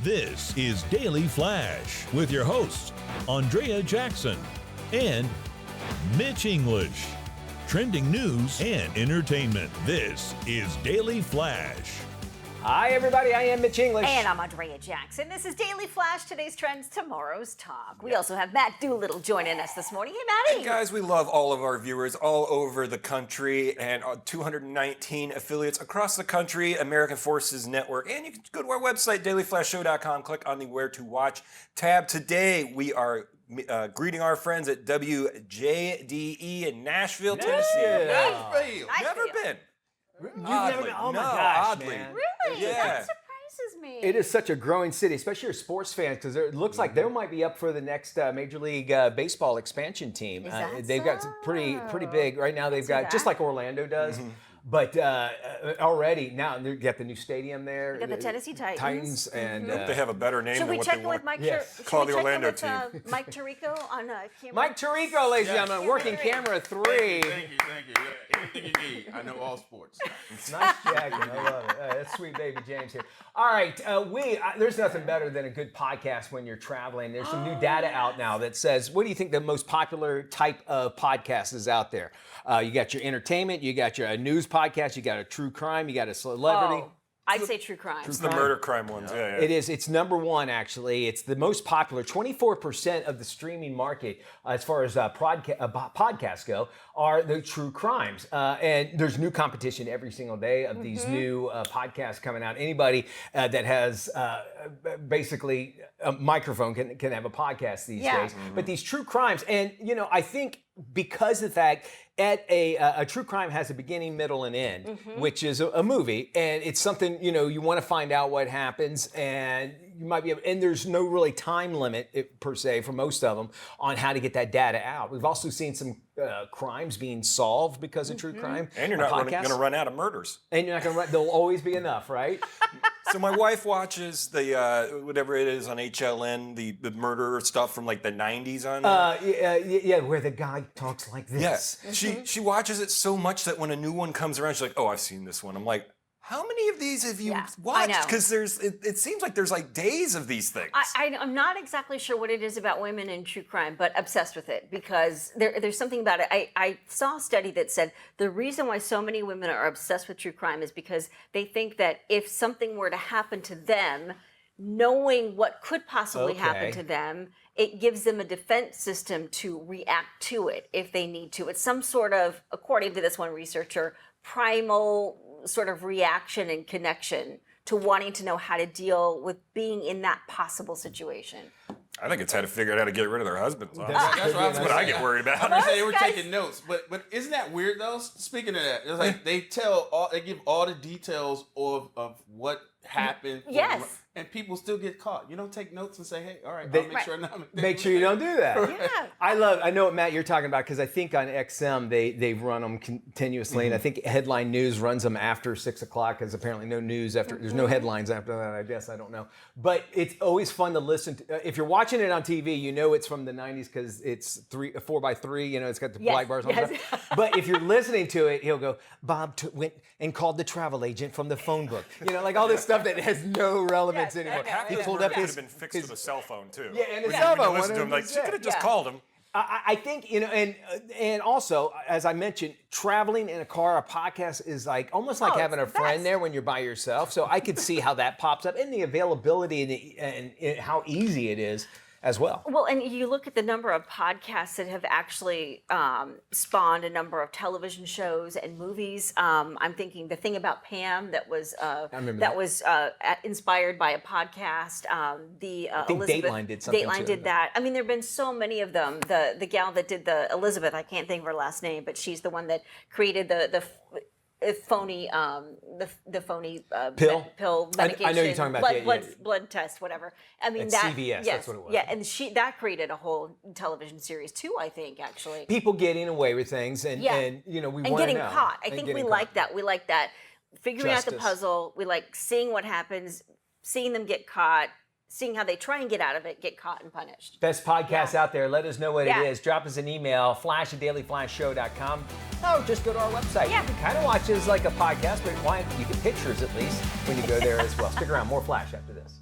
This is Daily Flash with your hosts, Andrea Jackson and Mitch English. Trending news and entertainment. This is Daily Flash. Hi, everybody. I am Mitch English. And I'm Andrea Jackson. This is Daily Flash, today's trends, tomorrow's talk. We also have Matt Doolittle joining us this morning. Hey, Matty. Hey, guys, we love all of our viewers all over the country and 219 affiliates across the country, American Forces Network. And you can go to our website, dailyflashshow.com, click on the Where to Watch tab. Today, we are greeting our friends at WJDE in Nashville, Tennessee. Nashville. Never been. You've never been? Oh, my gosh, man. Really? Yeah. That surprises me. It is such a growing city, especially your sports fans, because it looks like they might be up for the next Major League Baseball expansion team. Is that they've got some pretty big, right now they've got, just like Orlando does, but already, now they've got the new stadium there. We got the Tennessee Titans. And They have a better name Should than we what check they in want. with Mike? Yes. Call should the we check in Orlando with, Mike Tirico on camera? Mike Tirico, ladies and gentlemen, working camera 3. Thank you. Anything you need. I know all sports. Nice jacket. I love it. That's sweet baby James here. All right. There's nothing better than a good podcast when you're traveling. There's some new data out now that says, what do you think the most popular type of podcast is out there? You got your entertainment, you got your news podcast, you got a true crime, you got a celebrity. Oh, I'd say true crime. It's the murder crime ones. Yeah. It is. It's number one, actually. It's the most popular. 24% of the streaming market, as far as podcasts go, are the true crimes. And there's new competition every single day of these new podcasts coming out. Anybody that has basically a microphone can have a podcast these days. But these true crimes, and I think because of the fact a true crime has a beginning, middle, and end, which is a movie, and it's something you want to find out what happens, and you might be able, and there's no really time limit per se for most of them on how to get that data out. We've also seen some crimes being solved because of true crime. And you're not going to run out of murders. And you're not going to run. There'll always be enough, right? So my wife watches the whatever it is on HLN, the murder stuff from like the 90s on there. Where the guy talks like this. Yes. She watches it so much that when a new one comes around, she's like, "Oh, I've seen this one." I'm like, "How many of these have you watched?" Because it seems like there's like days of these things. I'm not exactly sure what it is about women in true crime, but obsessed with it because there's something about it. I saw a study that said the reason why so many women are obsessed with true crime is because they think that if something were to happen to them, knowing what could possibly happen to them, it gives them a defense system to react to it if they need to. It's some sort of, according to this one researcher, primal sort of reaction and connection to wanting to know how to deal with being in that possible situation. I think it's how to figure out how to get rid of their husbands. That's what I get worried about. I'm gonna say they were taking notes, but isn't that weird though? Speaking of that, it's like they give all the details of what happened. Yes. And people still get caught. You don't take notes and say, "Hey, all right, I'll make sure not Make sure you don't do that. Yeah. I know what, Matt, you're talking about, because I think on XM they run them continuously, and I think Headline News runs them after 6 o'clock, because apparently no news after, there's no headlines after that, I guess, I don't know. But it's always fun to listen to. If you're watching it on TV, it's from the 90s because it's 4x3, it's got the black bars on top. But if you're listening to it, he'll go, Bob went and called the travel agent from the phone book. Like all this stuff that has no relevance anymore. Half He those pulled murders up could his have been fixed with a cell phone too. Yeah, and a When cell you phone. listen to him, like, you could have just called him. I think, and also, as I mentioned, traveling in a car, a podcast is like almost like having a friend there when you're by yourself. So I could see how that pops up, and the availability and how easy it is as well. Well, and you look at the number of podcasts that have actually spawned a number of television shows and movies. I'm thinking The Thing About Pam that was inspired by a podcast. I think Dateline did something. Dateline did that. I mean, there have been so many of them. The gal that did the Elizabeth, I can't think of her last name, but she's the one that created the phony pill medication. I know you're talking about blood test, whatever. I mean, at that CBS, yes, that's what it was. Yeah, and that created a whole television series too, I think, actually. People getting away with things, and we want to know. And getting caught. I think we like that. We like that. Figuring out the Justice. puzzle. We like seeing what happens, seeing them get caught, seeing how they try and get out of it, get caught and punished. Best podcast out there. Let us know what it is. Drop us an email, flash@dailyflashshow.com. Oh, just go to our website. Yeah. You can kind of watch it as like a podcast, but you get pictures at least when you go there as well. Stick around. More Flash after this.